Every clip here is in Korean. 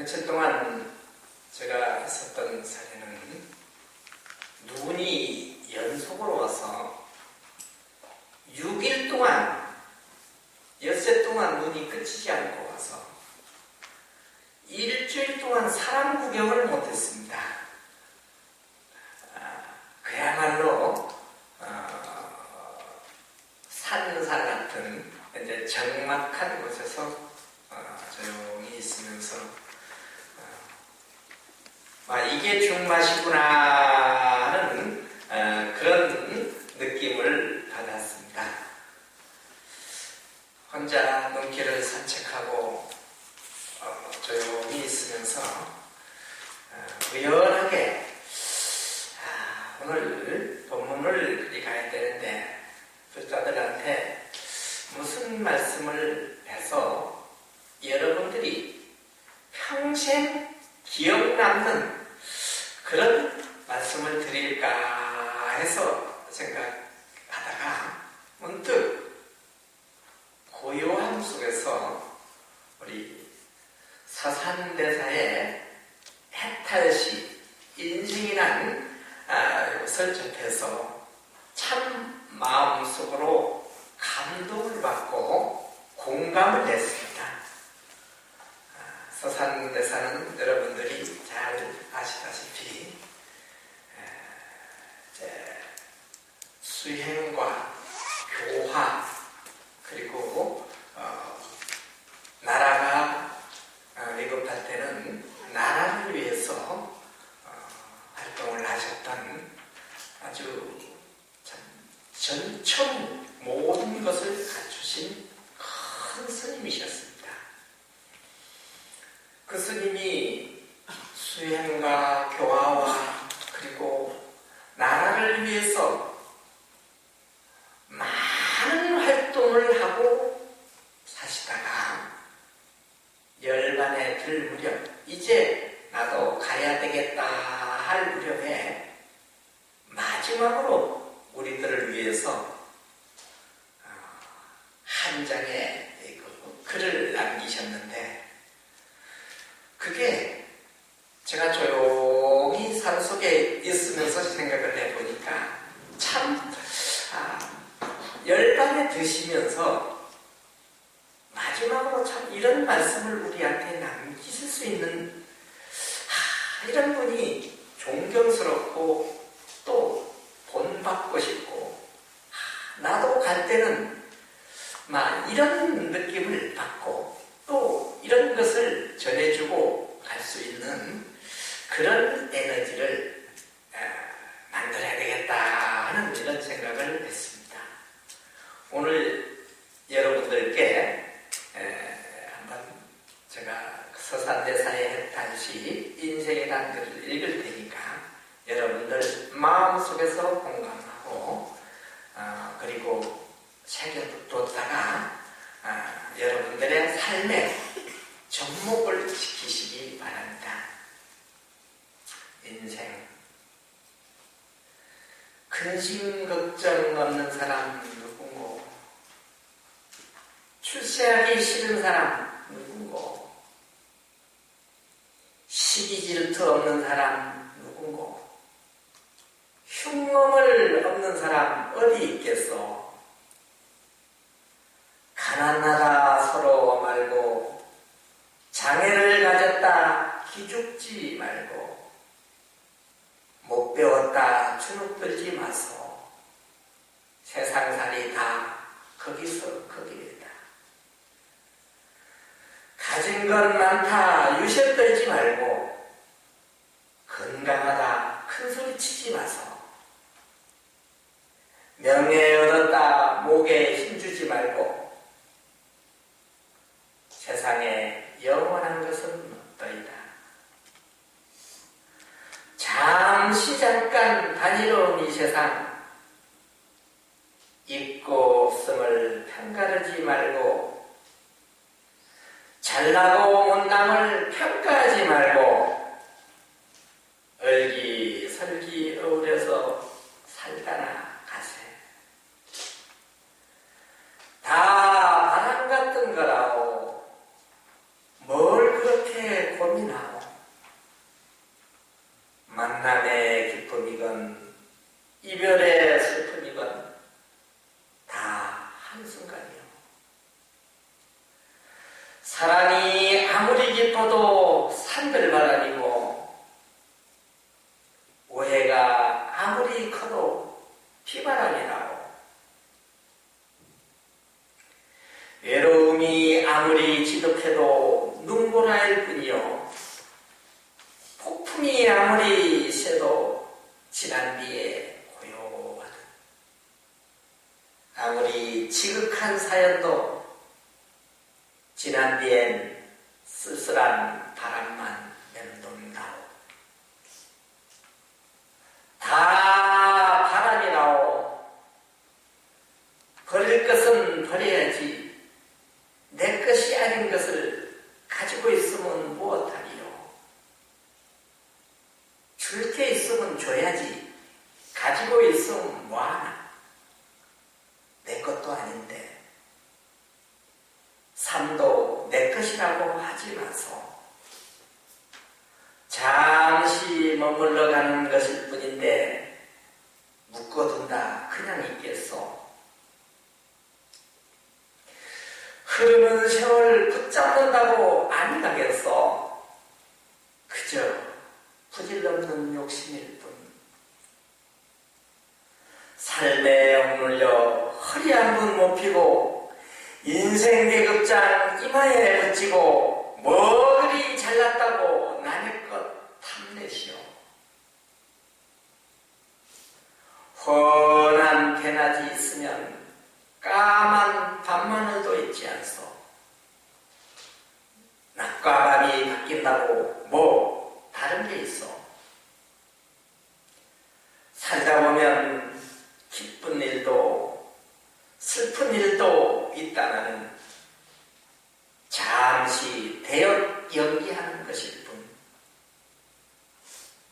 며칠 동안 제가 있었던 사례는 눈이 연속으로 와서 6일 동안, 엿새 동안 눈이 그치지 않고 와서 일주일 동안 사람 구경을 못했습니다. 그야말로 산사 같은 이제 적막한 곳에서 조용히 있으면서 이게 중맛이구나 하는 그런 느낌을 받았습니다. 혼자 눈길을 산책하고 조용히 있으면서 우연하게 오늘 본문을 그리 가야 되는데 불자들한테 무슨 말씀을 해서 여러분들이 평생 기억 남는 그런 말씀을 드릴까 해서 생각하다가 문득 고요함 속에서 우리 서산대사의 해탈시 인생이란 것을 접해서 참 마음속으로 감동을 받고 공감을 냈습니다. 서산대사는 여러분들이 잘 아시다시피 수행과 교화 그리고 나라가 위급할 때는 나라를 위해서 활동을 하셨던 아주 참 전천 모든 것을 갖추신 큰 스님이셨습니다. 그 스님이 수행과 교화와 그리고 나라를 위해서 많은 활동을 하고 사시다가 열반에 들 무렵 이제 나도 가야 되겠다 할 무렵에 마지막으로 우리들을 위해서 한 장의 글을 남기셨는데 그게 제가 조용히 산속에 있으면서 생각을 해보니까 참 열반에 드시면서 마지막으로 참 이런 말씀을 우리한테 남기실 수 있는 이런 분이 존경스럽고 또 본받고 싶고 나도 갈 때는 이런 느낌을 받고 또 이런 것을 전해주고 갈 수 있는 그런 에너지를 만들어야 되겠다 하는 이런 생각을 했습니다. 오늘 여러분들께 한번 제가 서산대사의 해탈시 인생이라는 것을 읽을 테니까 여러분들 마음속에서 공감하고 그리고 새겨뒀다가 여러분들의 삶에 접목을 시키시기 바랍니다. 인생 근심 걱정 없는 사람 누군고 출세하기 싫은 사람 누군고 시기 질투 없는 사람 누군고 흉nom을 없는 사람 어디 있겠소. 가난하다 서러워 말고 장애를 가졌다 기죽지 말고 못 배웠다 주눅들지 마소. 세상살이 다 거기서 거기이다. 가진 건 많다 유세 떨지 말고 건강하다 큰소리 치지 마소. 명예 얻었다 목에 힘주지 말고 세상에 영원한 것은 없더이다. 잠시 잠깐 다니러온 이 세상 있고 없음을 편가르지 말고 잘나고 못남을 평가하지 말고 얼기설기 어울려서 살다나 가세. 다 바람 같은 거라오. 뭘 그렇게 고민하. 한순간이요. 사랑이 아무리 깊어도 산들바람이고 오해가 아무리 커도 비바람이라고 외로움이 아무리 지독해도 눈보라일 뿐이요 폭풍이 아무리 세도 지난 뒤에 고요하듯 아무리 지극한 사연도 지난 뒤엔 쓸쓸한 바람만 맴돈다오. 다 바람이라오. 버릴 것은 버려야지. 내 것이 아닌 것을 가지고 있으면 무엇하리요. 줄 게 있으면 줘야지. 가지고 있으면 뭐하나. 내 것도 아닌데. 삶도 내 것이라고 하지 마소. 잠시 머물러 가는 것일 뿐인데 묶어둔다 그냥 있겠소. 흐르는 세월 붙잡는다고 안 가겠소. 그저 부질없는 욕심일 뿐. 삶에 억눌려 허리 한 번 못 펴고 인생 계급장 이마에 붙이고 뭐 그리 잘났다고 남의 것 탐내시오. 훤한 대낮이 있으면 까만 밤하늘도 있지 않소. 낮과 밤이 바뀐다고 뭐 다른 게 있어. 살다 보면 기쁜 일도 슬픈 일도 있다는 잠시 대역 연기하는 것일 뿐.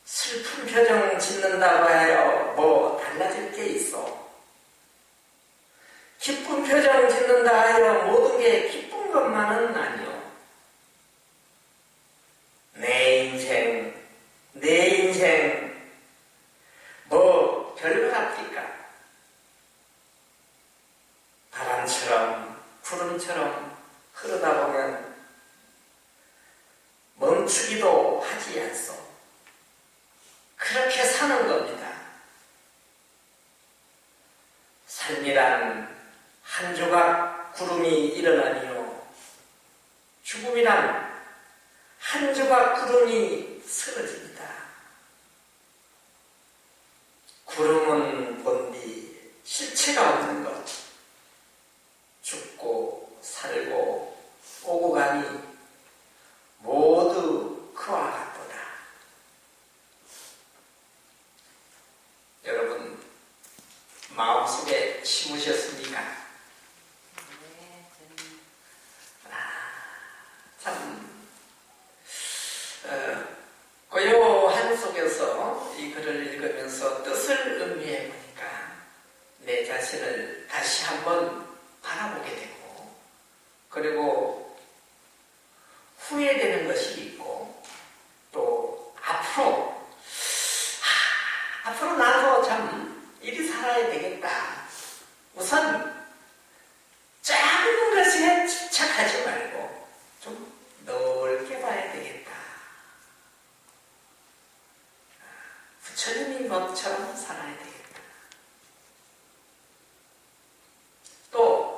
슬픈 표정 짓는다고 하여 뭐 달라질 게 있어. 기쁜 표정 짓는다 하여 모든 게 기쁜 것만은 아니요. 내 인생 뭐 별거 합니까? 바람처럼 구름처럼 흐르다 보면 멈추기도 하지 않소. 그렇게 사는 겁니다. 삶이란 한 조각 구름이 일어나니요. 죽음이란 한 조각 구름이 쓰러집니다. 구름은 본디 실체가 없는 것. 죽고 살고 오고 가니 모두 그와 같도다. 여러분 마음속에 심으셨습니까? 네, 참 고요한 속에서 이 글을 읽으면서 뜻을 음미해 보니까 내 자신을 다시 한번 바라보게 되고, 그리고 후회되는 것이 있고, 또 앞으로 나도 참 이리 살아야 되겠다. 우선 작은 것에 집착하지 말고 좀 넓게 봐야 되겠다. 부처님이 것처럼 살아야 되겠다. 또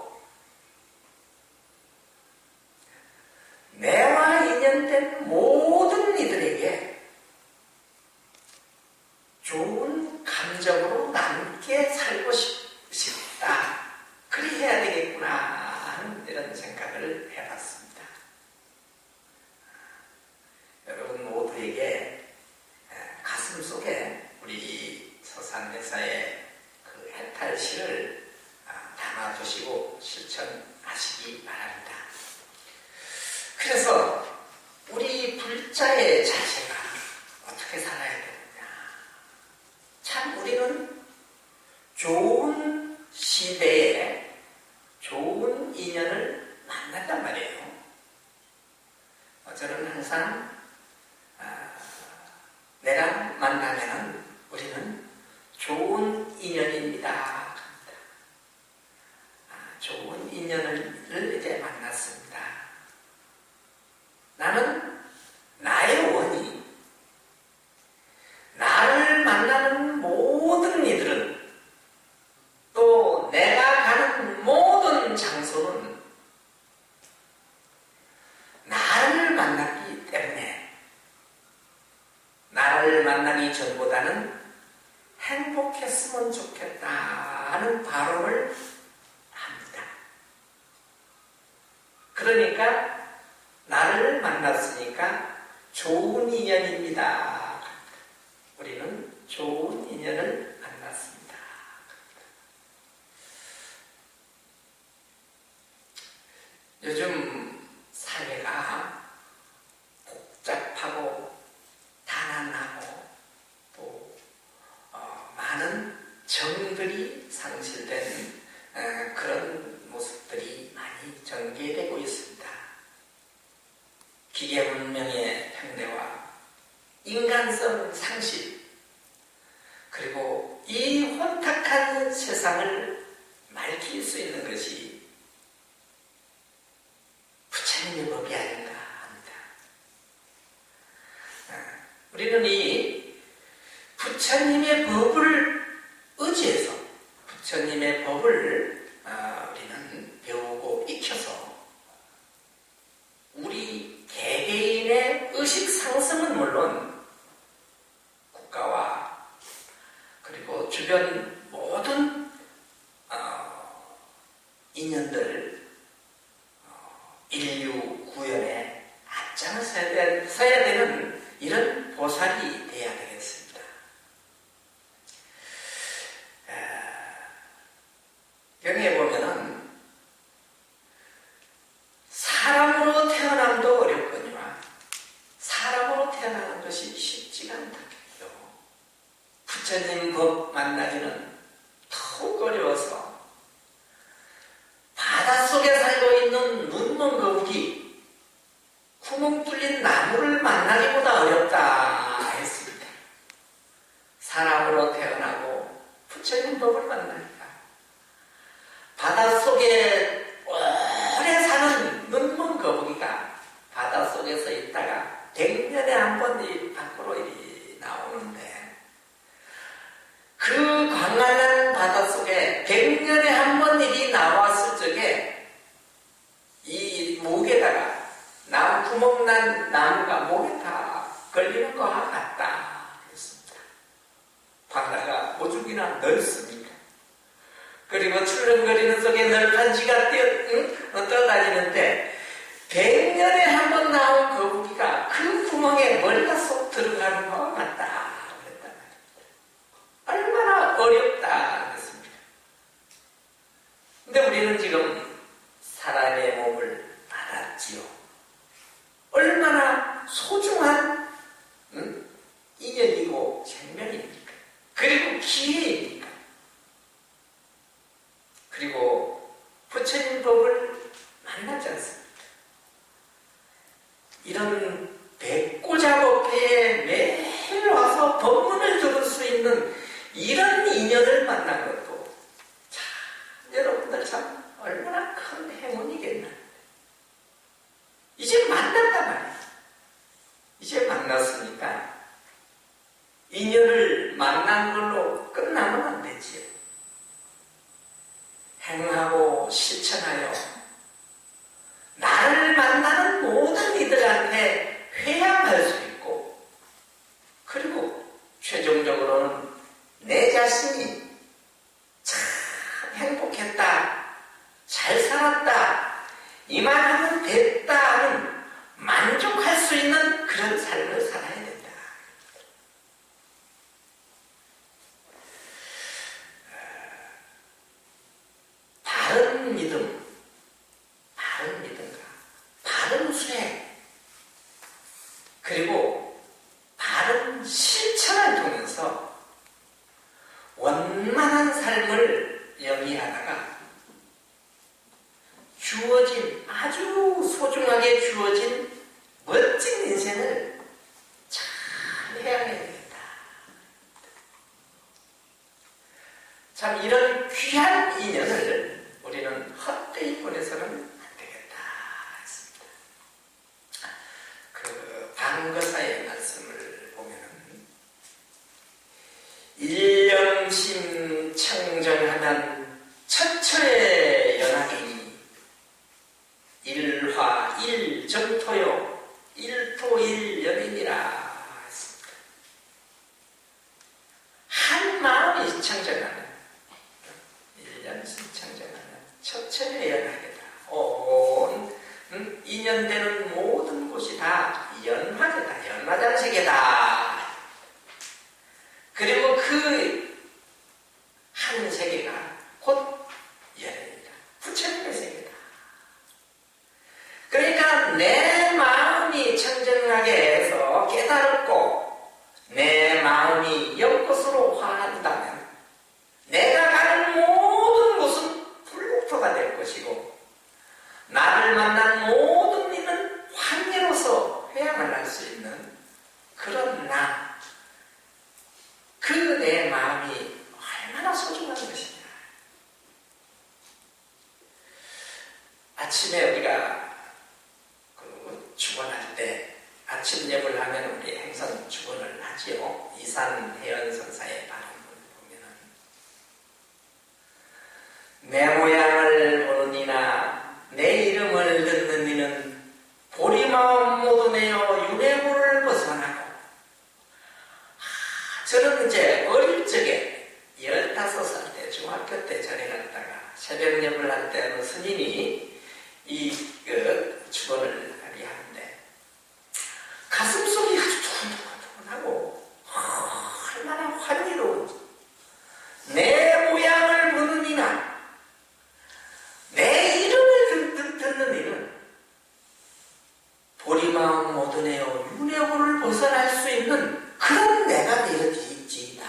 내와 인연된 모든 이들에게 좋은 감정으로 남게 살고 싶다. 그리 해야 되겠구나 하는 이런 생각을 해봤습니다. 여러분 모두에게 가슴 속에 우리 서산대사의 그 해탈시를 담아두시고 실천하시기 바랍니다. 그래서 우리 불자의 자세가 어떻게 살아야 되느냐. 참 우리는 좋은 시대에 좋은 인연을 만났단 말이에요. 저는 항상 내가 만나면 우리는 좋은 인연입니다. 좋은 인연을 이제 만났습니다. 나는 나의 원이, 나를 만나는 모든 이들은, 또 내가 가는 모든 장소는 나를 만났기 때문에 나를 만나기 전보다는 행복했으면 좋겠다 하는 발언을 합니다. 그러니까 나를 만났으니까 좋은 인연입니다. 우리는 좋은 인연을 만났습니다. 요즘 사회가 복잡하고 가난하고 또 많은 정들이 상실된 그런 모습들이 많이 전개되고 있습니다. 기계 문명의 팽배와 인간성 상실, 그리고 이 혼탁한 세상을 맑힐 수 있는 것이 부처님의 법이 아닌가 합니다. 우리는 이 부처님의 법을 의지해서 부처님의 법을 우리는 배우고 익혀서 우리 개개인의 의식 상승은 물론 국가와 그리고 주변 모든 인연들, 인류 구현에 앞장을 서야 되는 이런 보살이 되어야 되겠습니다. 경에 보면은 사람으로 태어남도 어렵거니와 사람으로 태어나는 것이 쉽지가 않다겠죠. 부처님 법 만나기는 더욱 어려워서 바닷속에 살고 있는 눈먼 거북이, 구멍 뚫린 나무를 만나기보다 어렵다 했습니다. 사람으로 태어나고 부처님 법을 만나니까 바닷속에 오래 사는 눈먼 거북이가 바닷속에서 있다가 100년에 한 번 밖으로 나오는데, 그 광활한 바닷속에 100년에 한 번 나왔을 적에 이 목에다가 구멍 난 나무가 목에 다 걸리는 거와 같다 그랬습니다. 바다가 오죽이나 넓습니까? 그리고 출렁거리는 속에 널판지가 떠다니는데 100년에 한 번 나온 거북이가 그 구멍에 머리가 쏙 들어가는 것과 같다 그랬단 말입니다. 얼마나 어렵다 그랬습니다. 근데 우리는 지금 사람의 몸을 받았지요. 얼마나 소중한 인연이고 생명입니까? 그리고 기회입니까? 그리고 부처님 법을 만나지 않습니까? 이런 백고작업회에 매일 와서 법문을 들을 수 있는 이런 인연을 만난 것도 참, 여러분들 참 얼마나 큰 행운이겠나. 이제 만났단 말이에요. 이제 만났으니까 인연을 만난 걸로 끝나면 안 되지요. 행하고 실천하여 나를 만나는 모든 이들한테 회양할 수 있고, 그리고 최종적으로는 내 자신이 참 행복했다, 잘 살았다, 이만하면 됐다 하는 만족할 수 있는 그런 삶을 살아야 된다. 바른 믿음, 바른 믿음과 바른 수행, 그리고 바른 실천을 통해서 원만한 삶을 영위하다가 아주 소중하게 주어진 멋진 인생을 잘 해야 되겠다. 참 이런 귀한 인연을 우리는 헛되이 보내서 천천연하게다. 온 인연되는 모든 곳이 다 연화계다. 연화장세계다. 그리고 그 한 세계가 곧 연입니다. 부처님의 세계다. 그러니까 내 마음이 청정하게 해서 깨달았고 내 마음이 영것으로 화한다면 내가 가는 모든 곳은 불국토가 될 것이고 나를 만난 모든 이는 환희로서 회양을 할 수 있는 그런 나, 그 내 마음이 얼마나 소중한 것이냐. 아침에 우리가 축원할 때 아침 예불 하면 우리 행선 축원을 하지요. 이산 해연선사의 바람을 보면은 내 모양을 보는 이나 내 이름을 듣는 이는 보리마음 모두 내어 윤회고를 벗어나고. 저는 이제 어릴 적에 15살 때 중학교 때 절에 갔다가 새벽 예불 할 때 어느 스님이 이 축원을 하는데 가슴속이 아주 두근두근하고 얼마나 환희로운지. 내 모양을 보는 이나 내 이름을 듣는 이는 보리마음 모두 내어 윤회고를 벗어날 수 있는 그런 내가 되어지이다.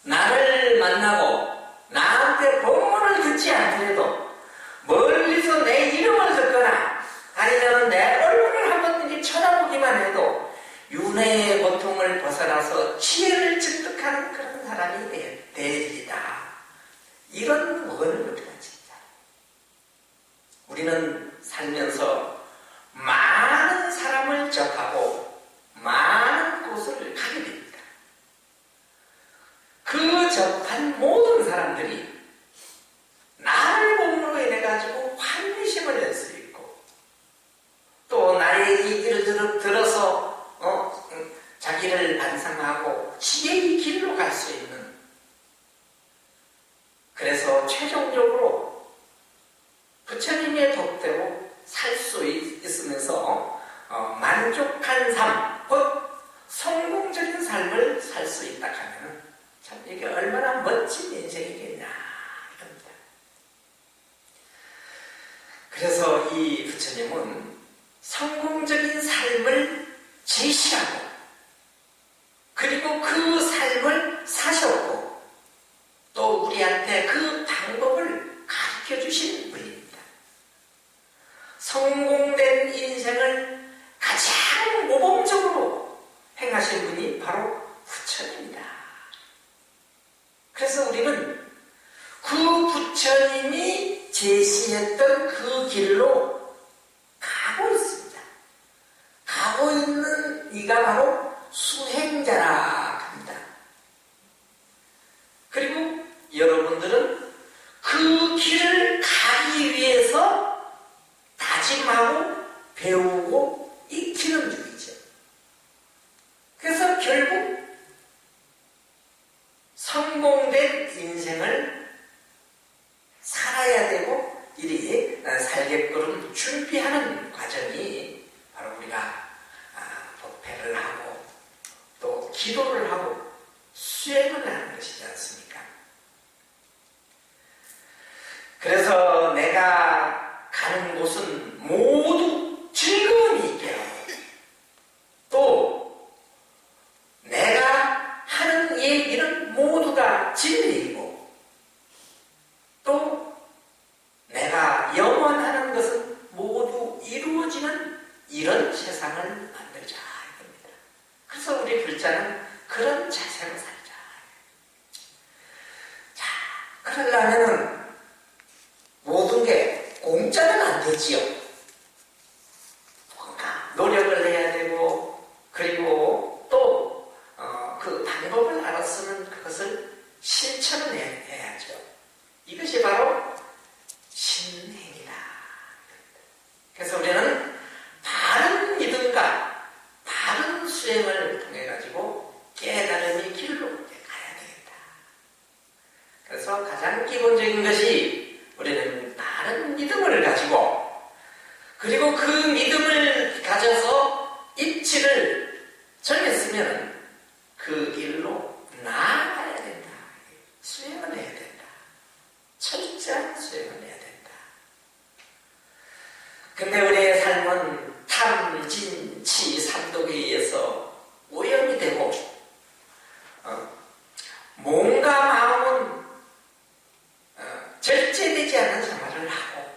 나를 만나고 나한테 법문을 듣지 않더라도 멀리서 내 이름을 듣거나 아니면 내 얼굴을 한번 쳐다보기만 해도 윤회의 고통을 벗어나서 지혜를 습득하는 그런 사람이 되리이다. 이런 무언을 우리가 진짜 우리는 살면서 많은 사람을 접하고 많은 곳을 가게 됩니다. 그 접한 모든 사람들이 나를 몸으로 인해 가지고 환희심을 낼 수 있고 또 나의 얘기를 들어서 자기를 반성하고 지혜의 길로 갈 수 있는, 그래서 최종적으로 부처님의 법대로 살 수 있으면서 만족한 삶, 곧 성공적인 삶을 살 수 있다 하면 참 이게 얼마나 멋진 인생이겠냐 이겁니다. 그래서 이 부처님은 성공적인 삶을 제시하고 그리고 그 삶을 사셨고 또 우리한테 그 방법을 가르쳐 주신 분입니다. 성공된 인생을 가장 모범적으로 행하신 분이 바로 부처님이다. 그래서 우리는 그 부처님이 제시했던 그 길로 가고 있습니다. 가고 있는 이가 바로 수행자라 합니다. 그리고 여러분들은 그 길을 가기 위해서 다짐하고 배우고 익히는 중이죠. 그래서 결국 성공된 인생을 살아야 되고 이리 살게끔 준비하는 과정이 바로 우리가 법회를 하고 또 기도를 하고 수행을 하는 것이지 않습니까? 그래서 내가 가는 곳은 모두 즐거움이 있게 하고 또 내가 하는 얘기는 모두가 진리이고 또 내가 영원하는 것은 모두 이루어지는 이런 세상을 만들자 이겁니다. 그래서 우리 불자는 그런 자세로 살자. 자, 그러려면은 모든 게 공짜는 안 되지요. 뭔가 노력을 해야 되고 그리고 또 그 방법을 알았으면 그것을 실천을 해야죠. 이것이 바로 신행이다. 그래서 우리는 바른 믿음과 바른 수행을 통해 가지고 깨달음의 길로 가야 되겠다. 그래서 가장 기본적인 것이 우리는 바른 믿음을 가지고 그리고 그 믿음을 가져서 입지를 정했으면 그 길로 나아가야 된다. 수행을 해야 된다. 철저한 수행을 해야 된다. 근데 우리의 삶은 탐, 진, 치, 삼독에 의해서 오염이 되고 몸과 마음은 절제되지 않는 생활을 하고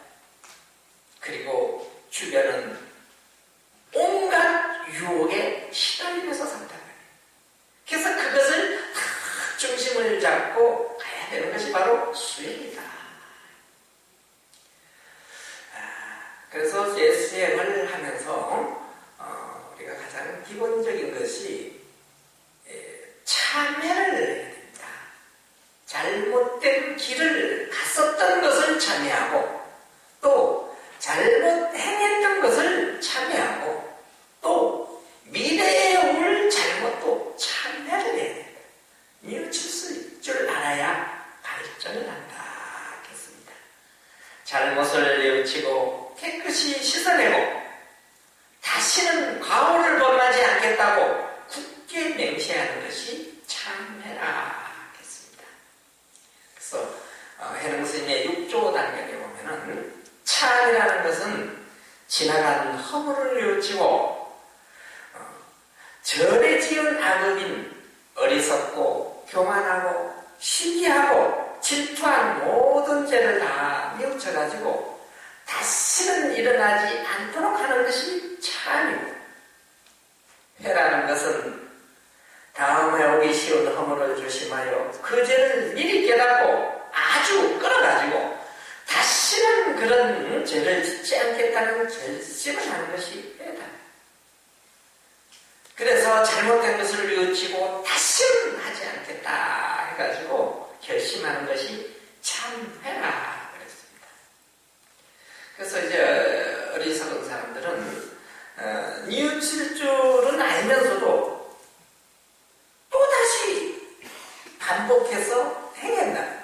그리고 주변은 온갖 유혹에 시달리면서 산다. 그래서 그것을 다 중심을 잡고 가야 되는 것이 바로 수행이다. 그래서 수행을 하면서 우리가 가장 기본적인 것이 참회를 해야 됩니다. 잘못된 길을 갔었던 것을 참회하고 또 잘못 행했던 것을 참회하고 또 미래에 올 잘못도 참회를 해야 된다. 뉘우칠 수 있을 줄 알아야 발전을 한다. 겠습니다. 잘못을 뉘우치고 깨끗이 씻어내고 다시는 과오를 범하지 않겠다고 굳게 맹세하는 것이 참회라 겠습니다. 그래서 해능스님의 6조 단계에 보면은 참이라는 것은 지나간 허물을 뉘우치고 전에 지은 악업인 어리석고 교만하고 시기하고 질투한 모든 죄를 다 뉘우쳐가지고 다시는 일어나지 않도록 하는 것이 참이고 회라는 것은 다음에 오기 쉬운 허물을 조심하여 그 죄를 미리 깨닫고 아주 끌어가지고 다시는 그런 죄를 짓지 않겠다는 결심을 하는 것이 회다. 그래서 잘못된 것을 뉘우치고 다시는 하지 않겠다 해가지고 결심하는 것이 참회라 그랬습니다. 그래서 이제 어리석은 사람들은 뉘우칠 줄은 알면서도 또다시 반복해서 행한다.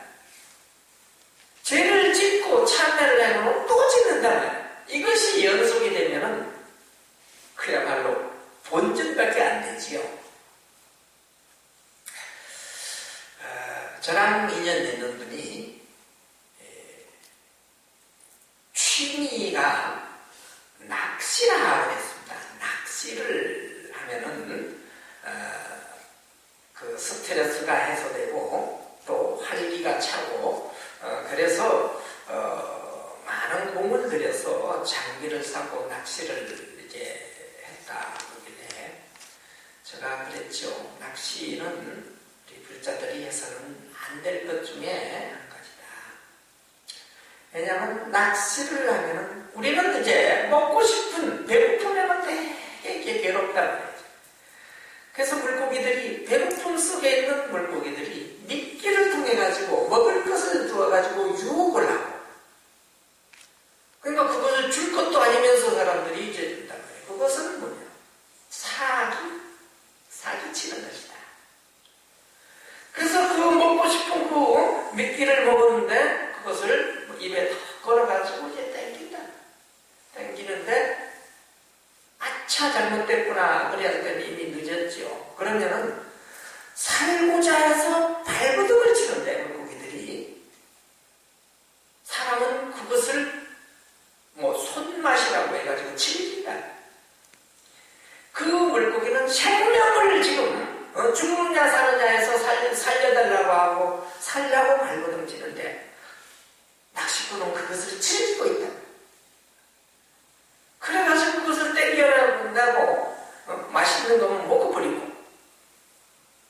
죄를 짓고 참회를 하면 또 짓는다면 이것이 연속이 되면은 그야말로 본전밖에 안 되지요. 저랑 인연 있는 분이 취미가 낚시라 그랬습니다. 낚시를 하면은 그 스트레스가 해소되고 또 활기가 차고 그래서 많은 공을 들여서 장비를 사고 낚시를 이제 했다 그러길래 제가 그랬죠. 낚시는 우리 불자들이 해서는 안 될 것 중에 한 가지다. 왜냐하면 낚시를 하면은 우리는 이제 먹고 싶은 배고픔에만 되게 괴롭단 말이죠. 그래서 물고기들이 배고픔 속에 있는 물고기들이 미끼를 통해 가지고 먹을 것을 두어 가지고 유혹을 하고 그러니까 그것을 줄 것도 아니면서 사람들이 이제 준단 말이에요. 그것은 뭐냐? 사기 치는 것이다. 그래서 그 먹고 싶은 그 미끼를 먹었는데 그것을 입에 탁 걸어가지고 이제 땡기는데 아차 잘못됐구나 그랬더니 이미 늦었죠. 그러면은 살고자 해서 발버둥을 치는데 물고기들이 사람은 그것을 뭐 손맛이라고 해가지고 즐긴다. 그 물고기는 생명을 지금 죽느냐 사느냐 해서 살려달라고 하고 살려고 발버둥 치는데 낚시꾼은 그것을 즐기고 있다. 그래가지고 그것을 땡겨낸다고 맛있는 놈은 먹어버리고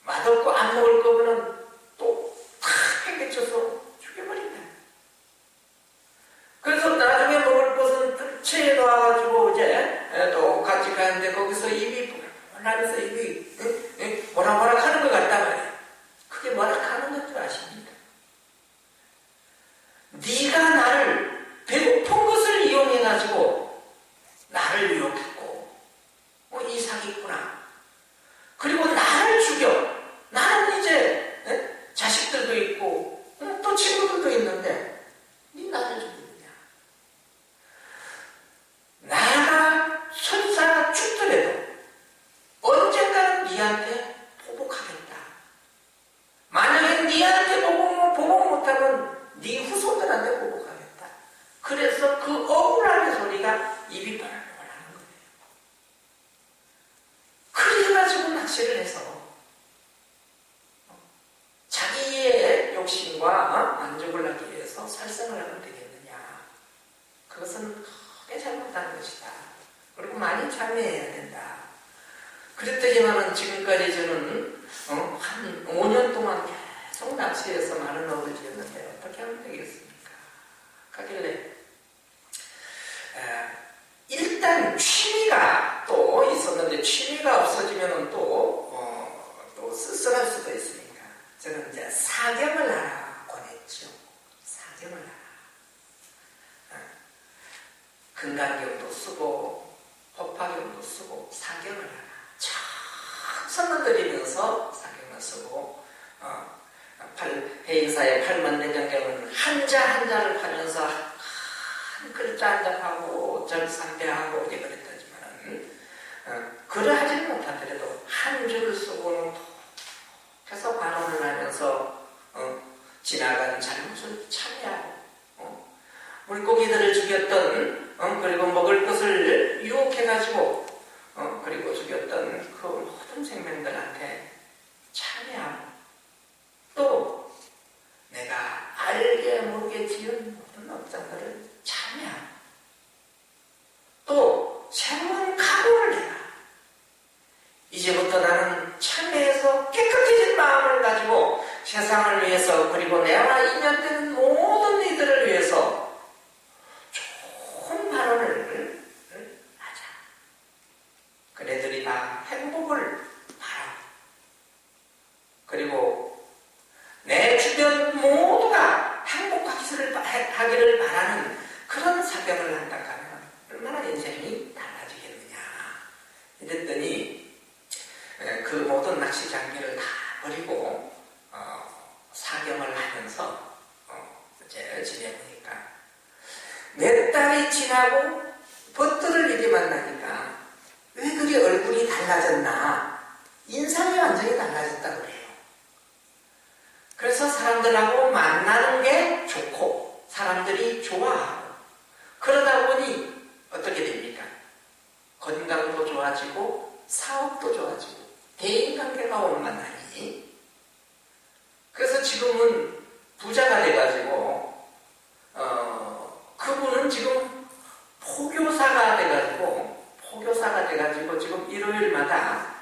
맛없고 안 먹을 거면은 또 탁 팽개쳐서 죽여버린다. 그래서 나중에 먹을 것은 뜰채에 놓아가지고 이제 또 같이 가는데 거기서 입이 나면서 입이 뭐라 하는 것 같단 말이에요. 그게 뭐라 하는 것줄 아십니까? 네가 나를 배고픈 것을 이용해가지고 나를 유혹했고 이 사기꾼아. 그리고 나를 죽여. 나는 이제 자식들도 있고 나는 네 후손들한테 보복하겠다. 그래서 그 억울한 소리가 입이 벌벌 하는 거예요. 그래가지고 낚시를 해서 자기의 욕심과 만족을 하기 위해서 살생을 하면 되겠느냐. 그것은 크게 잘못한 것이다. 그리고 많이 참여해야 된다. 그랬더니만은 지금까지 저는 한 5년 동안 계속 낚시해서 많은 어업을 지었는데 어떻게 하면 되겠습니까? 하길래 일단 취미가 또 있었는데 취미가 없어지면은 또 쓸쓸할 수도 있으니까 저는 이제 사경을 하나 권했죠. 사경을 하나. 금강경도 쓰고 법화경도 쓰고 사경을 하나. 참 선언드리면서 사경을 쓰고 해인사의 8만대장경은 한자 한자를 하면서 한 글자 한자 하고 절상대하고 이제 그랬다지만은 그러하지는 못하더라도 한 줄을 쓰고는 계속 발언을 하면서 지나간 잘못을 참여하고 물고기들을 죽였던 그리고 먹을 것을 유혹해가지고 그리고 죽였던 그 모든 생명들한테 참여하고 또 내가 알게 모르게 지은 모든 업장들을 참여하고 또 새로운 각오를 해라. 이제부터 나는 참여해서 깨끗해진 마음을 가지고 세상을 위해서 그리고 내와 인연되는 모든 이들을 위해서 좋은 발언을 하자. 그네들이 다 행복을 바라고 그리고 내 주변 모두가 행복하기를 바라는 그런 사경을 한다 하면 얼마나 인생이 달라지겠느냐. 이랬더니 그 모든 낚시 장비를 다 버리고 사경을 하면서 이제 지내보니까 몇 달이 지나고 벗들을 이렇게 만나니까 왜 그리 얼굴이 달라졌나. 인상이 완전히 달라졌다고 그래요. 그래서 사람들하고 만나는 게 좋고 사람들이 좋아하고 그러다 보니 어떻게 됩니까? 건강도 좋아지고 사업도 좋아지고 대인관계가 원만하니 그래서 지금은 부자가 돼가지고 그분은 지금 포교사가 돼가지고 지금 일요일마다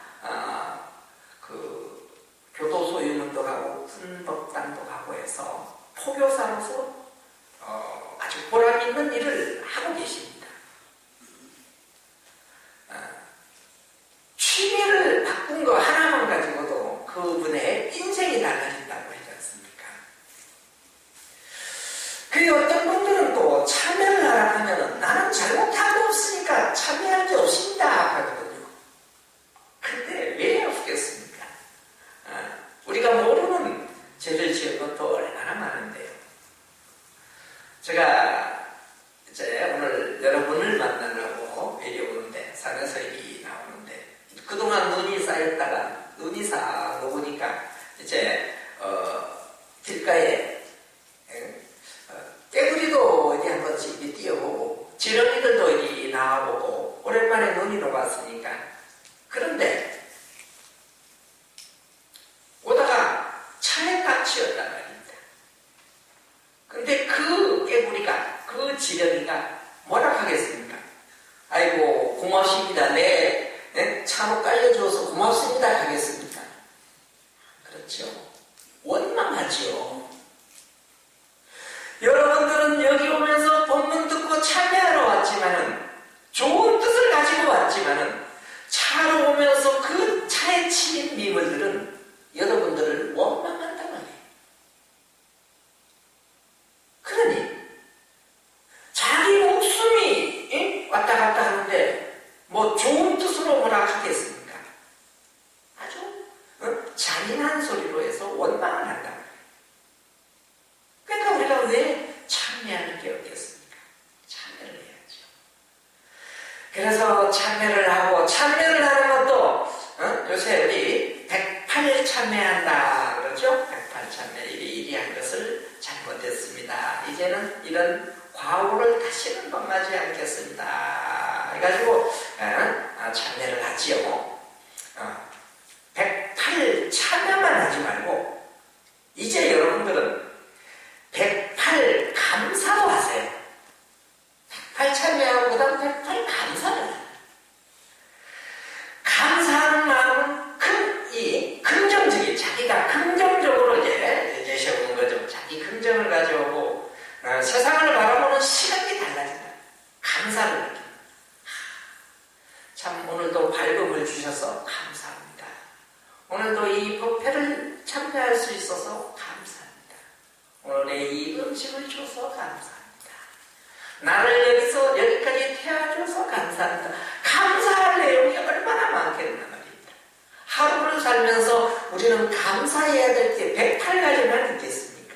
그 교도소 유문도 가고 군법당도 가고 해서 포교사로서 아주 보람 있는 일을 하고 계십니다. 취미를 바꾼 거 하나만 가지고도 그분의 인생이 달라진다고 하지 않습니까? 그 어떤 분들은 또 참여를 하라 하면은 나는 잘못한 거 없으니까 참여할 게 없습니다 하거든요. 근데 왜 없겠습니까? 우리가 모르는 죄를 지은 것도 얼마나 많은데요. 제가 이제 오늘 여러분을 만나려고 내려오는데 산에서 일이 나오는데 그동안 눈이 쌓였다가 눈이 싹 녹으니까 이제 길가에 깨구리도 어디 한 번씩 뛰어보고 지렁이들도 어디 나와보고 오랜만에 눈이 녹았으니까 그런데 오다가 차에 깍치였단 말입니다. 근데 그 깨구리가 그 지렁이가 뭐라 하겠습니까? 아이고 고맙습니다. 내 차로 깔려줘서 고맙습니다 하겠습니까? 그렇죠. 원망하죠. 여러분들은 여기 오면서 본문 듣고 참여하러 왔지만은 좋은 뜻을 가지고 왔지만은 차로 오면서 그 차에 치인 미물들은 여러분들을 원망한단 말이에요. 그러니 자기 목숨이 왔다 갔다 하는데 뭐 좋은 뜻으로 뭐라 하겠습니까? 아주 잔인한 소리로 해서 원망을 한다. 그러니까 우리가 왜 참여하는 게 없겠습니까? 참여를 해야죠. 그래서 참여를 하고 참여를 하는 것도 요새 우리 108 참여한다 그러죠? 108 참여 일이 한 것을 잘 잘못했습니다. 이제는 이런 과오를 다시는 범하지 않겠습니다. 해가지고 참여를 하지요. 108 참여만 하지 말고 이제 여러분들은 108 감사도 하세요. 108 참여하고 그 다음 108 감사를 해요. 감사하는 마음은 긍정적인, 자기가 긍정적으로 이제 내세우는 거죠. 자기 긍정을 가져오고 세상을 바라보는 시각이 달라진다. 감사를 느낀다. 참 오늘도 밝음을 주셔서 감사합니다. 오늘도 이 법회를 참여할 수 있어서 감사합니다. 오늘의 이 음식을 줘서 감사합니다. 나를 여기까지 태워줘서 감사합니다. 감사할 내용이 얼마나 많겠나 말입니다. 하루를 살면서 우리는 감사해야 될 게 108가지만 있겠습니까?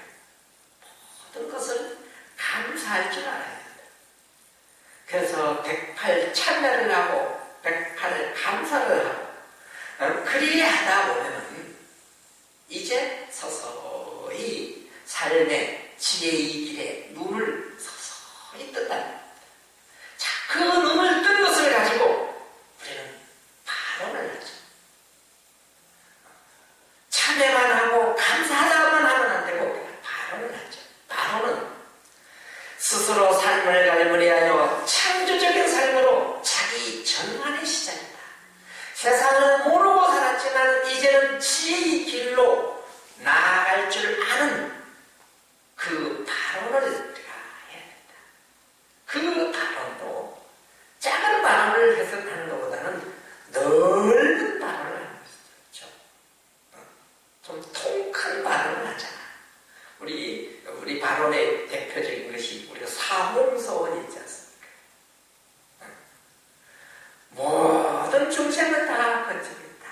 모든 것을 감사할 줄 알아야 합니다. 그래서 108 참여를 하고 108 감사를 하고 그리에 하다 보면은 이제 서서히 삶의 지혜의 길에 눈을 서서히 뜬다. 자, 그 눈을 뜬 것을 가지고 우리는 발언을 하죠. 참여만 하고 감사하다만 하면 안 되고 발언을 하죠. 발언은 스스로 삶을 갈무리하여 창조적인 삶으로 자기 전환의 시작이다. 세상을 모르고 살았지만 이제는 지혜의 길로 나아갈 줄 아는 그 발언을 우리가 해야 된다. 그 발언도 작은 발언을 해석하는 것보다는 넓은 발언을 하는 것이죠. 좀 통 큰 발언을 하잖아. 우리 발언의 대표적인 것이 우리가 사홍서원이 있지 않습니까? 모든 중생을 다 건지겠다.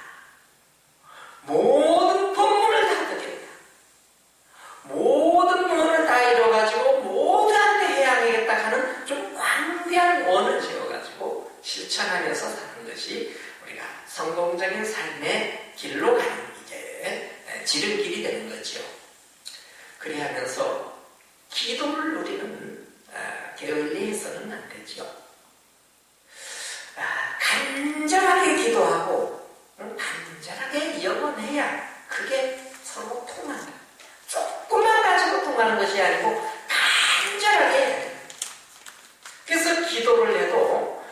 모든 법문을 다 듣겠다. 모든 문을 다 이뤄가지고 모두한테 해양하겠다 하는 좀 광대한 원을 지어가지고 실천하면서 사는 것이 우리가 성공적인 삶의 길로 가는 이제 지름길이 되는 거죠. 그리하면서 기도를 누리는 게을리해서는 안 되죠. 간절하게 기도하고 간절하게 영원해야 그게 서로 통한다. 조금만 가지고 통하는 것이 아니고 간절하게 해야 된다. 그래서 기도를 해도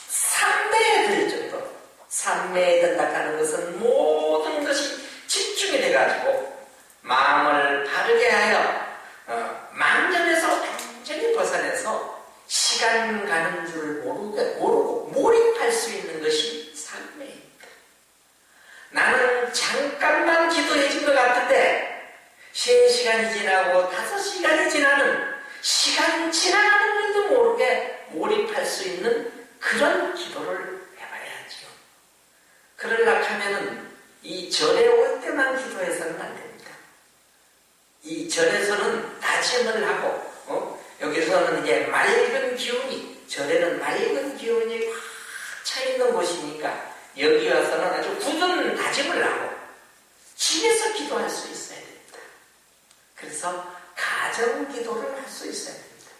삼매에 들 정도, 삼매에 든다는 것은 모든 것이 집중이 돼가지고 마음을 바르게 하여 망전에서 완전히 벗어내서 시간 가는 줄 모르고 몰입할 수 있는 것이 삼매입니다. 나는 잠깐만 기도해준 것 같은데 3시간이 지나고 5시간이 지나는 시간 지나가는 줄도 모르게 몰입할 수 있는 그런 기도를 해봐야지요. 그러려고 하면은 이 절에 올 때만 기도해서는 안 됩니다. 이 절에서는 다짐을 하고 여기서는 이제 맑은 기운이, 절에는 맑은 기운이 확 차있는 곳이니까 여기 와서는 아주 굳은 다짐을 하고 집에서 기도할 수 있어야 됩니다. 그래서 가정 기도를 할 수 있어야 됩니다.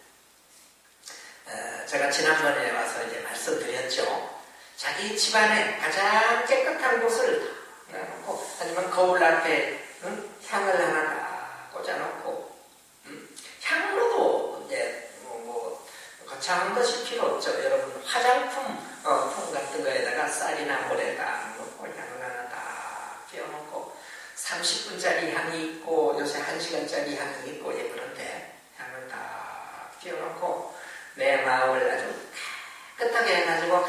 제가 지난번에 와서 이제 말씀드렸죠. 자기 집안에 가장 깨끗한 곳을 놔놓고, 하지만 거울 앞에 향을 하나 다 꽂아놓고, 향로도 이제 거창한 것이 필요 없죠. 여러분 화장품 품 같은 거에다가 쌀이나 모래다 놓고 향을 하나 다 끼워놓고 30분짜리 향이 있고 요새 1시간짜리 향이 있고 그런데 향을 다 끼워놓고 내 마음을 아주 깨끗하게 해가지고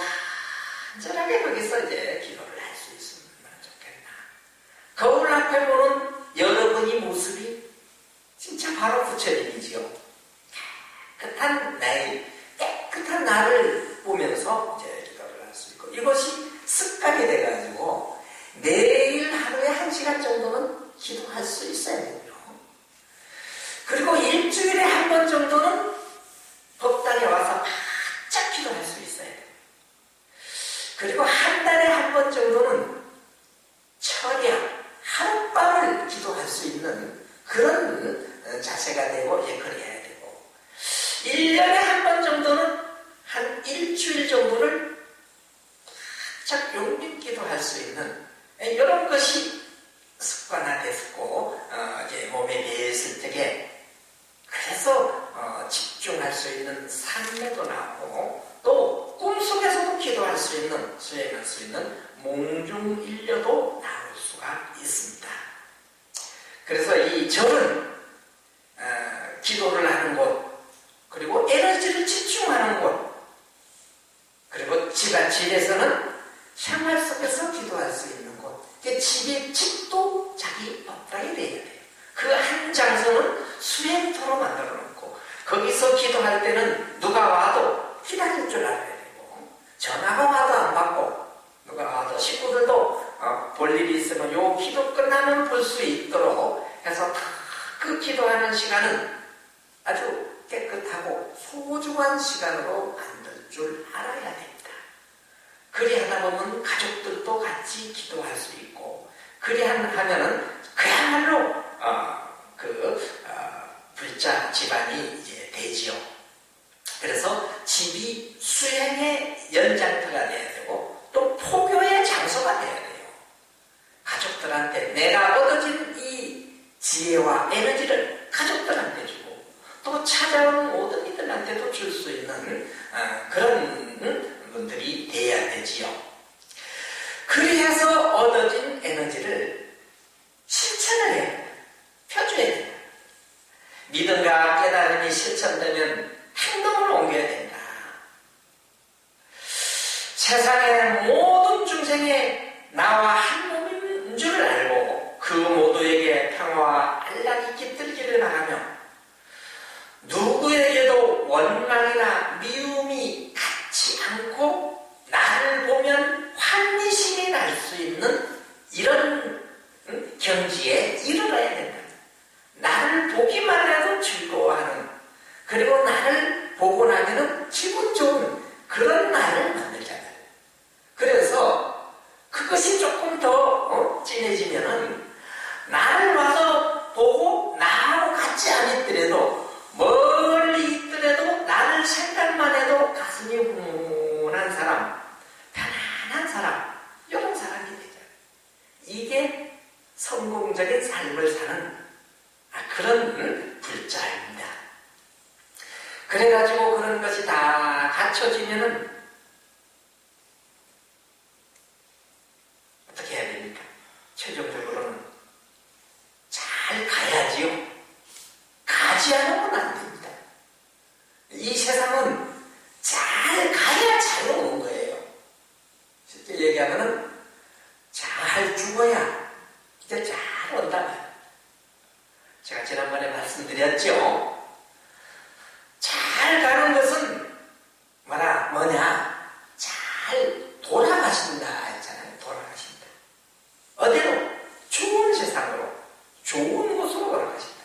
간절하게 거기서 이제 기도를 할 수 있으면 좋겠나. 거울 앞에 보는 여러분이 모습이 진짜 바로 부처님이지요. 깨끗한 나를 보면서 이제 기도를 할 수 있고, 이것이 습관이 돼가지고 매일 하루에 1시간 정도는 기도할 수 있어야 되고요. 그리고 일주일에 한 번 정도는 법당에 와서 바짝 기도할 수 있어야 돼요. 그리고 한 달에 한 번 정도는 철야, 하룻밤을 기도할 수 있는 그런 자세가 되고 그래야 되고 1년에 한 번 정도는 한 일주일 정도를 바짝 용립기도 할 수 있는 이런 것이 습관화됐고 이제 몸에 배했을 적에 그래서 집중할 수 있는 삶에도 나오고 또 꿈속에서도 기도할 수 있는 수행할 수 있는 몽중일려도 나올 수가 있습니다. 그래서 이 절은 기도를 하는 곳 그리고 에너지를 집중하는 곳 그리고 집에서는 생활 속에서 기도할 수 있는 곳 집도 자기 법당이 되어야 돼요. 그 한 장소는 수행터로 만들어 놓고 거기서 기도할 때는 누가 와도 기다릴 줄 알아야 되고 전화가 와도 안 받고 누가 와도 식구들도 볼 일이 있으면 요 기도 끝나면 볼 수 있도록 해서 다 그 기도하는 시간은 아주 깨끗하고 소중한 시간으로 만들 줄 알아야 됩니다. 그리하다 보면 가족들도 같이 기도할 수 있고 그리하면은 그야말로 불자 집안이 이제 되지요. 그래서 집이 수행의 연장터가 돼야 되고 또 포교의 장소가 돼야 돼요. 가족들한테 내가 얻어진 이 지혜와 에너지를 가족들한테 주고 또 찾아온 모든 이들한테도 줄 수 있는 그런 분들이 돼야 되지요. 그래서 얻어진 에너지를 실천을 해야 돼요. 펴줘야 돼요. 믿음과 깨달음이 실천되면 행동을 옮겨야 된다. 세상의 모든 중생에 나와 한 몸인 줄을 알고 그 모두에게 평화와 안락이 깃들기를 바라며 누구에게도 원망이나 미움이 갖지 않고 나를 보면 환희심이 날 수 있는 이런 경지에 이르러야 된다. 나를 보기만 해도 즐거워하는 그리고 나를 보고 나면은 기분 좋은 그런 나를 만들잖아요. 그래서 그것이 조금 더 진해지면은 나를 와서 보고 나하고 같지 않았더라도 멀리 있더라도 나를 생각만 해도 가슴이 훈훈한 사람, 편안한 사람, 이런 사람이 되죠. 이게 성공적인 삶을 사는 그런 불자입니다. 그래가지고 그런 것이 다 갖춰지면은 어떻게 해야 됩니까? 최종적으로는 잘 가야지요. 가지 않으면 안 됩니다. 이 세상은 잘 가야 잘 오는 거예요. 실제 얘기하면은 잘 죽어야 이제 잘 온다. 제가 지난번에 말씀드렸죠. 잘 가는 것은 뭐냐? 잘 돌아가신다 했잖아요. 돌아가신다. 어디로? 좋은 세상으로, 좋은 곳으로 돌아가신다.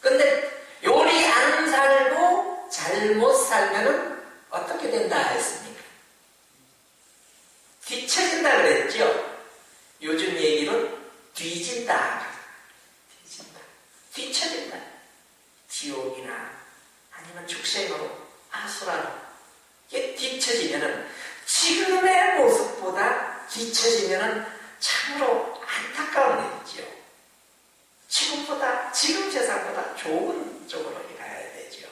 근데 요리 안 살고 잘못 살면은 어떻게 된다 했습니까? 뒤처진다 그랬죠. 요즘 얘기는 뒤진다. 뒤처진다. 지옥이나 아니면 축생으로 아수라로 이게 뒤처지면은 지금의 모습보다 뒤처지면은 참으로 안타까운 일이지요. 지금 세상보다 좋은 쪽으로 가야 되죠.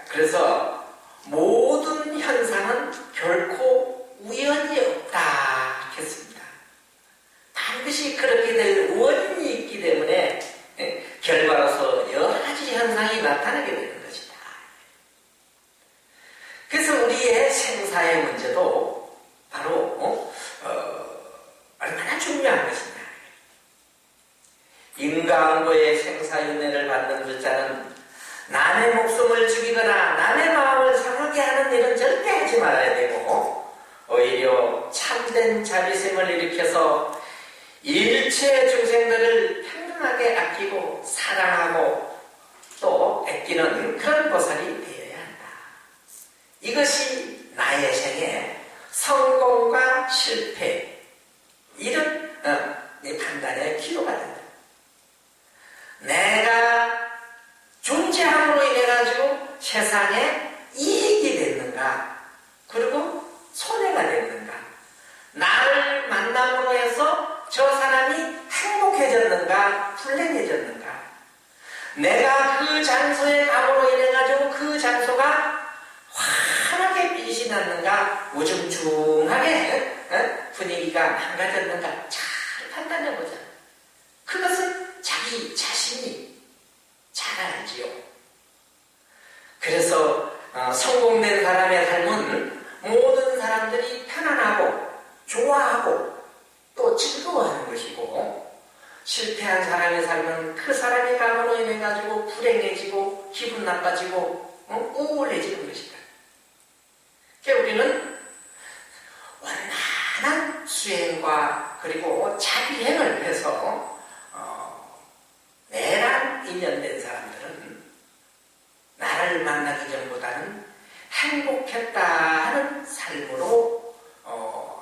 그래서 모든 현상은 결코 우연이 없다 했습니다. 반드시 그렇게 될 원인이 있기 때문에 결과로서 여러 가지 현상이 나타나게 되는 것이다. 그래서 우리의 생사의 문제도 바로 얼마나 중요한 것이냐. 인간고의 생사윤회를 받는 불자는 남의 목숨을 죽이거나 남의 마음을 상하게 하는 일은 절대 하지 말아야 되고 오히려 참된 자비심을 일으켜서 일체 중생들을 평등하게 아끼고 사랑하고 또 아끼는 그런 보살이 되어야 한다. 이것이 나의 생의 성공과 실패 이런 판단의 기록 세상에 이익이 됐는가? 그리고 손해가 됐는가? 나를 만남으로 해서 저 사람이 행복해졌는가? 불행해졌는가? 내가 그 장소에 감으로 인해가지고 그 장소가 환하게 빛이 났는가? 우중충하게 분위기가 망가졌는가? 잘 판단해보자. 그것은 자기 자신이 잘 알지요. 그래서 성공된 사람의 삶은 모든 사람들이 편안하고 좋아하고 또 즐거워하는 것이고, 실패한 사람의 삶은 그 사람의 감으로 인해 가지고 불행해지고 기분 나빠지고 우울해지는 것이다. 그러니까 우리는 완만한 수행과 그리고 자비행을 해서 내랑 인연된 사람들은 나를 만나기 전보다는 행복했다 하는 삶으로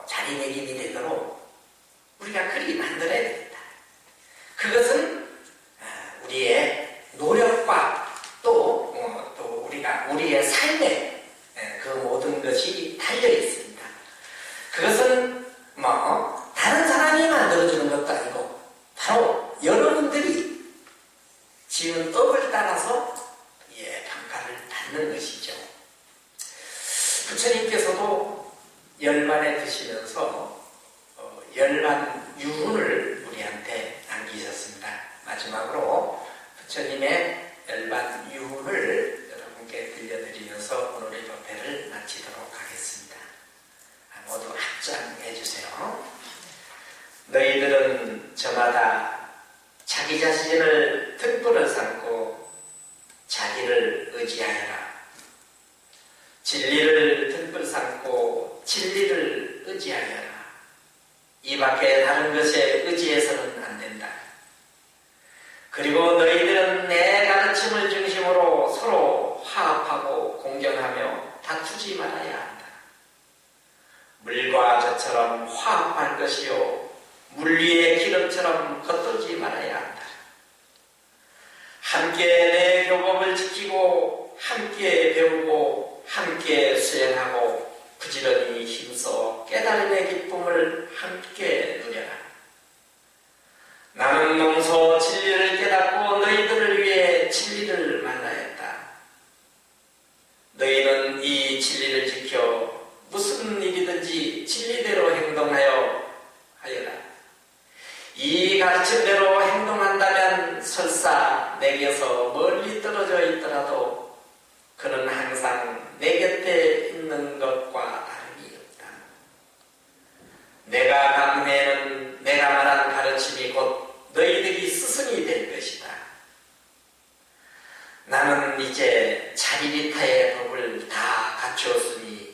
자리매김이 되도록 우리가 그리 만들어야 됩니다. 그것은 우리의 노력과 또 우리의 삶에 그 모든 것이 달려 있습니다. 그것은 다른 사람이 만들어주는 것도 아니고 바로 여러분들이 지은 업을 따라서 평가를 받는 것이죠. 부처님께서도 열반에 드시면서 열반 유훈을 우리한테 남기셨습니다. 마지막으로 부처님의 열반 유훈을 여러분께 들려드리면서 오늘의 법회를 마치도록 하겠습니다. 모두 합장해 주세요. 너희들은 저마다 자기 자신을 등불을 삼고 자기를 의지하여라. 진리를 등불 삼고 진리를 의지하여라. 이 밖에 다른 것에 의지해서는 안 된다. 그리고 너희들은 내 가르침을 중심으로 서로 화합하고 공경하며 다투지 말아야 한다. 물과 젖처럼 화합할 것이요 물 위의 기름처럼 겉돌지 말아야 한다. 함께 내 교법을 지키고 함께 배우고 함께 수행하고 부지런히 힘써 깨달음의 기쁨을 함께 누려라. 나는 몸소 진리를 깨닫고 너희들을 위해 진리를 만나였다. 너희는 이 진리를 지켜 무슨 일이든지 진리대로 행동하여라. 이 가르침대로 행동한다면 설사 내게서 멀리 떨어져 있더라도 그는 항상 내 곁에 있는 것과 다름이 없다. 내가 간 후에는 내가 말한 가르침이 곧 너희들이 스승이 될 것이다. 나는 이제 자리리타의 법을 다 갖추었으니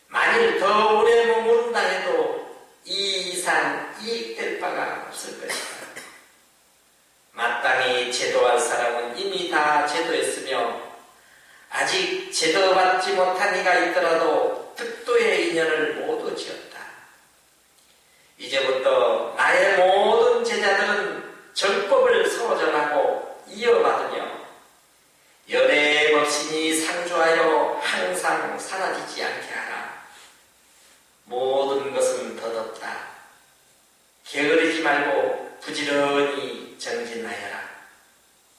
만일 더 오래 머무른다 해도 이 이상 이익될 바가 없을 것이다. 마땅히 제도할 사람은 이미 다 제도했으며 아직 제도받지 못한 이가 있더라도 득도의 인연을 모두 지었다. 이제부터 나의 모든 제자들은 정법을 서로 전하고 이어받으며 열애 법신이 상주하여 항상 사라지지 않게 하라. 모든 것은 덧없다. 게으르지 말고 부지런히 정진하여라.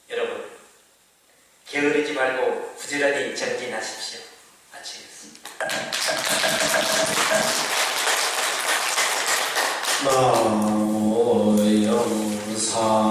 여러분, 게으르지 말고 부지런히 정진하십시오. 마치겠습니다. 나모 영사